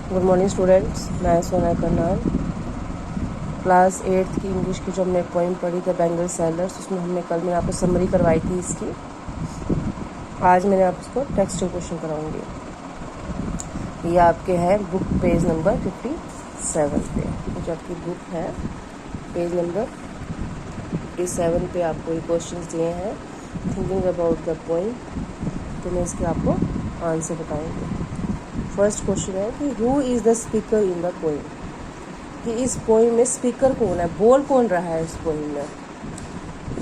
Good morning students, मैं सोना Karnal. Class 8th की इंग्लिश की जो हमने पोइम पढ़ी द बेंगल सेलर्स, उसमें हमने कल मैंने आपको समरी करवाई थी इसकी। आज मैंने आपको टेक्स्टुअल क्वेश्चन कराऊंगी। ये आपके हैं बुक पेज नंबर 57 पे। जो आपकी बुक है पेज नंबर 57 पे आपको ये क्वेश्चंस दिए हैं। थिंकिंग अबाउट द पोइम, तो मैं इसके आपको आंसर बताऊंगी। फर्स्ट क्वेश्चन है कि who is the speaker in the poem, कि इस पोइम में स्पीकर कौन है, बोल कौन रहा है इस पोइम में।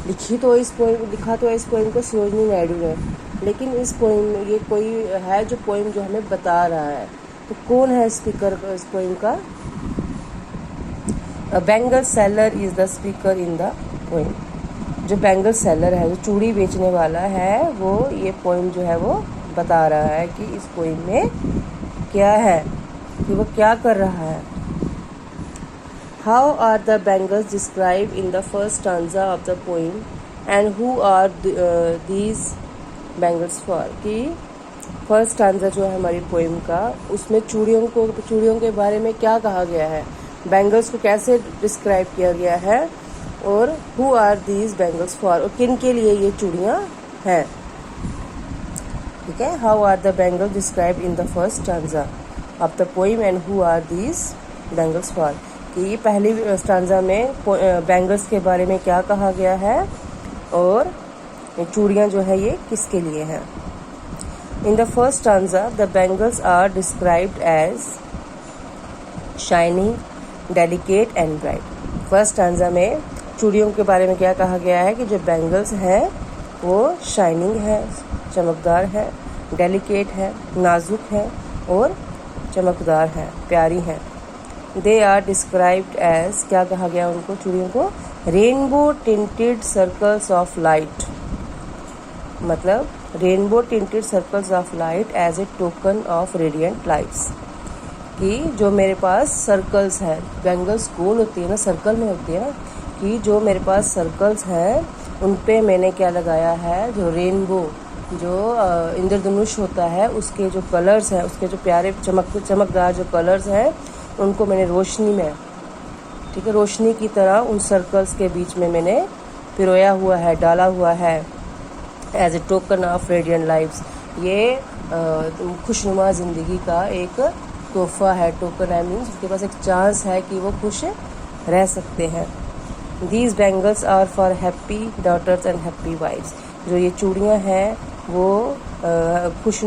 लिखा तो इस पोइम को सरोजिनी नायडू ने, लेकिन इस पोइम में ये कोई है जो पोइम जो हमें बता रहा है, तो कौन है स्पीकर इस पोइम का। Bengal seller is the speaker in the poem. जो बेंगल सेलर है, जो चूड़ी बेचने वाला है, वो ये पोइम जो है वो बता रहा है कि इस पोइम में क्या है, कि वो क्या कर रहा है। How are the bangles describe in the first stanza of the poem and who are these bangles for, कि फर्स्ट स्टांजा जो है हमारी पोइम का, उसमें चूड़ियों के बारे में क्या कहा गया है, बेंगल्स को कैसे डिस्क्राइब किया गया है, और who are these bangles for, और किन के लिए ये चूड़ियाँ हैं। ठीक है, how are the bangles describe in the first stanza of the poem and who are these bangles for, कि ये पहली स्टांजा में बेंगल्स के बारे में क्या कहा गया है और चूड़ियाँ जो है ये किसके लिए हैं। In the first stanza the bangles are described as shining, delicate and bright. First stanza में चूड़ियों के बारे में क्या कहा गया है कि जो बेंगल्स हैं वो शाइनिंग है, चमकदार है, डेलिकेट है, नाजुक है और चमकदार है, प्यारी है। दे आर डिस्क्राइब्ड एज, क्या कहा गया उनको, चूड़ियों को, rainbow tinted circles of light, मतलब rainbow tinted circles of light as a token of radiant lights, कि जो मेरे पास सर्कल्स हैं, बेंगल्स गोल होती है ना, सर्कल में होती है ना, कि जो मेरे पास सर्कल्स हैं उन पे मैंने क्या लगाया है, जो रेनबो, जो इंद्रधनुष होता है, उसके जो कलर्स हैं, उसके जो प्यारे चमकदार जो कलर्स हैं, उनको मैंने रोशनी में, ठीक है, रोशनी की तरह उन सर्कल्स के बीच में मैंने पिरोया हुआ है, डाला हुआ है, as a token of radiant lifes. ये खुशनुमा ज़िंदगी का एक तोहफा है। टोकन आई मीन्स उसके पास एक चांस है कि वो खुश रह सकते हैं। These bangles are for happy daughters and happy wifes. जो ये चूड़ियाँ हैं वो खुश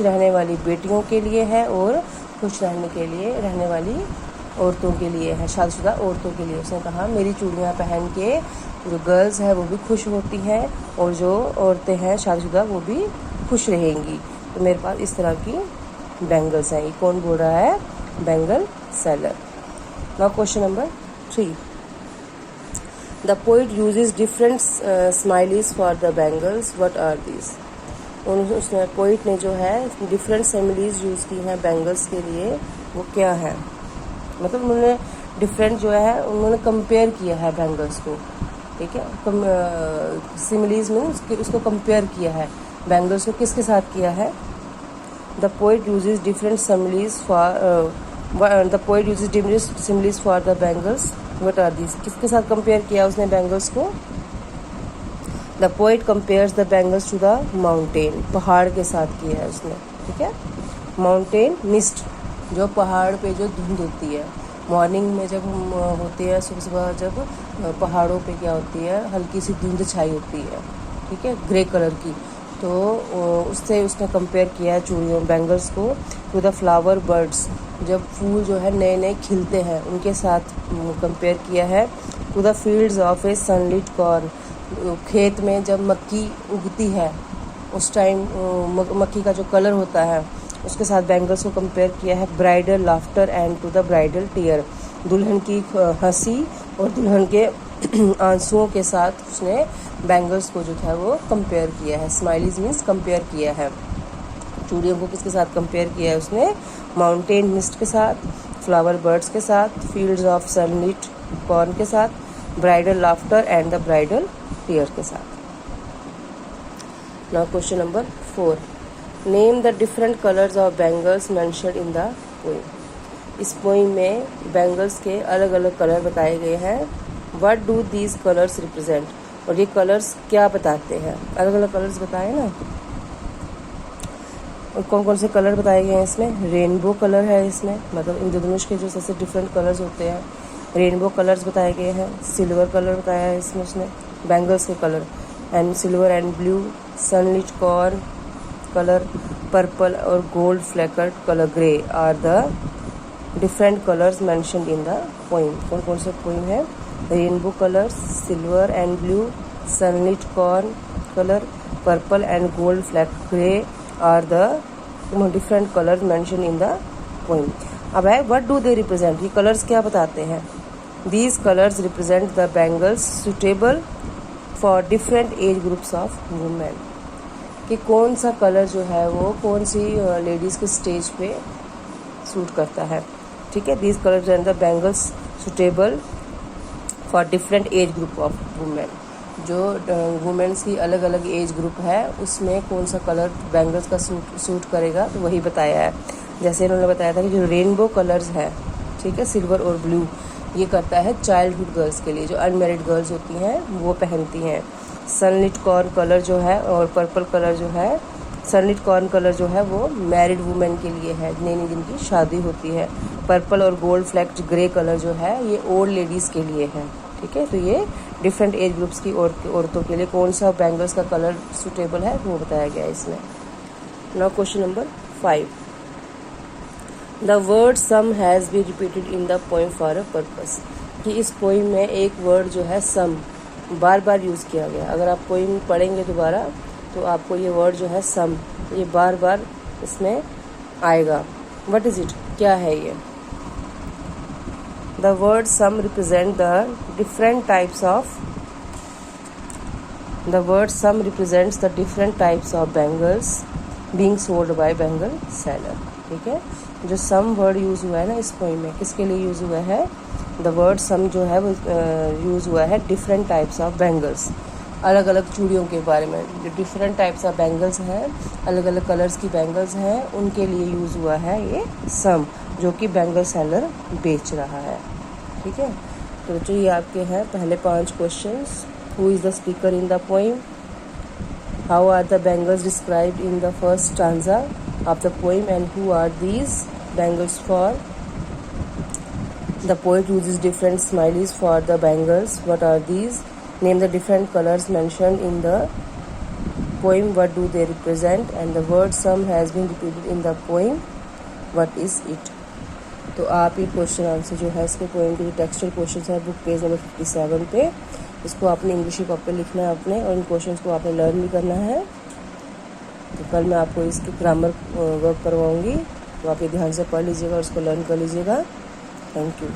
रहने वाली बेटियों के लिए है और खुश रहने वाली औरतों के लिए है, शादीशुदा औरतों के लिए। उसने कहा मेरी चूड़ियाँ पहन के जो गर्ल्स हैं वो भी खुश होती हैं और जो औरतें हैं शादीशुदा वो भी खुश रहेंगी। तो मेरे पास इस तरह की बेंगल्स हैं। ये कौन बोल रहा है, bangle seller. Now question number 3, the poet uses different smilies for the bangles, what are these. उसने पोइट ने जो है डिफरेंट सिमिलीज यूज़ की हैं बेंगल्स के लिए, वो क्या है, मतलब उन्होंने डिफरेंट जो है उन्होंने कंपेयर किया है बेंगल्स को। ठीक है, सिमिलीज में उसको कंपेयर किया है, बेंगल्स को किसके साथ किया है। The poet uses different similes for the bangles, what are these. किसके साथ कंपेयर किया उसने बेंगल्स को। The poet compares the bangles to the mountain, पहाड़ के साथ किया है उसने। ठीक है, माउंटेन मिस्ट, जो पहाड़ पे जो धुंध होती है मॉर्निंग में जब होती है, सुबह सुबह जब पहाड़ों पे क्या होती है, हल्की सी धुंध छाई होती है, ठीक है, ग्रे कलर की। तो उससे उसने कंपेयर किया है चूड़ियों बेंगल्स को टू द फ्लावर बर्ड्स, जब फूल जो है नए नए खिलते हैं उनके साथ कंपेयर किया है। To the fields of a sunlit corn, खेत में जब मक्की उगती है उस टाइम मक्की का जो कलर होता है उसके साथ बेंगल्स को कंपेयर किया है। Bridal laughter and to the bridal tear, दुल्हन की हंसी और दुल्हन के आंसुओं के साथ उसने बेंगल्स को जो था वो कंपेयर किया है। स्माइलीज मीन्स कंपेयर किया है। चूड़ियों को किसके साथ कंपेयर किया है उसने, माउंटेन मिस्ट के साथ, फ्लावर बर्ड्स के साथ, फील्ड्स ऑफ सनलिट कॉर्न के साथ, bridal laughter and the bridal tear के साथ। Now question number 4, name the different colours of bangles mentioned in the poem. इस पोइम में बैंगल्स के अलग अलग कलर बताए गए हैं। What do these colours represent, और ये कलर्स क्या बताते हैं, अलग अलग कलर्स बताए ना। और कौन कौन से कलर बताए गए हैं इसमें, रेनबो कलर है इसमें, मतलब इंद्रधनुष के जो सबसे डिफरेंट कलर्स होते हैं, रेनबो कलर्स बताए गए हैं। सिल्वर कलर बताया है इसमें उसने बैंगल्स के colour, and silver and blue, sunlit corn colour, purple और gold flecked colour grey are the different colours mentioned in the poem. कौन कौन से पोइम है, rainbow colours, silver and blue, sunlit corn colour, purple and gold fleck grey are the different colours mentioned in the poem. अब है what do they represent, ये colours क्या बताते हैं। These colours represent the bangles suitable for different age groups of women, कि कौन सा colour जो है वो कौन सी लेडीज़ के स्टेज पे सूट करता है। ठीक है, these colour represent the bangles suitable for different age group of women, जो वुमेन्स की अलग अलग एज ग्रुप है उसमें कौन सा कलर बैंगल्स का सूट करेगा, तो वही बताया है। जैसे इन्होंने बताया था कि जो रेनबो कलर्स है, ठीक है, सिल्वर और ब्लू, ये करता है चाइल्डहुड गर्ल्स के लिए, जो अनमेरिड गर्ल्स होती हैं वो पहनती हैं। सनलिट कॉर्न कलर जो है और पर्पल कलर जो है, सनलिट कॉर्न कलर जो है वो मैरिड वुमेन के लिए है, जिन्हें जिनकी शादी होती है। पर्पल और गोल्ड फ्लैक्ड ग्रे कलर जो है ये ओल्ड लेडीज़ के लिए है। ठीक है, तो ये डिफरेंट एज ग्रुप्स की औरतों के लिए कौन सा बैंगल्स का कलर सूटेबल है वो बताया गया है इसमें। Now question number 5, the word some has been repeated in the poem for a purpose, कि इस पोइम में एक वर्ड जो है सम बार बार यूज़ किया गया। अगर आप पोइम पढ़ेंगे दोबारा तो आपको ये वर्ड जो है सम, ये बार बार इसमें आएगा। व्हाट इज़ इट, क्या है ये। The word sum represents the different types of bangles being sold by bangle seller। ठीक है, जो सम वर्ड यूज़ हुआ है ना इस पोइम में, किसके लिए यूज़ हुआ है, द वर्ड सम जो है वो यूज़ हुआ है डिफरेंट टाइप्स ऑफ बैंगल्स, अलग अलग चूड़ियों के बारे में। जो डिफरेंट टाइप्स ऑफ बैंगल्स हैं, अलग अलग कलर्स की बैंगल्स हैं, उनके लिए यूज़ हुआ है ये सम, जो कि बैंगल सेलर बेच रहा है। ठीक है, तो बच्चों ये आपके हैं पहले 5 questions. Who is the speaker in the poem, how are the bangles described in the first stanza of the poem, and who are these bangles for. The poet uses different smileys for the bangles. What are these? Name the different colors mentioned in the poem. What do they represent? And the word sum has been repeated in the poem. What is it? तो आप ये question answer जो है इसके poem के जो textual question है book page number 57 पे, इसको आपने इंग्लिश की कॉपी पे लिखना है अपने, और इन क्वेश्चंस को आपने लर्न भी करना है। तो कल मैं आपको इसकी ग्रामर वर्क करवाऊँगी, तो आप ये ध्यान से पढ़ लीजिएगा और उसको लर्न कर लीजिएगा। Thank you.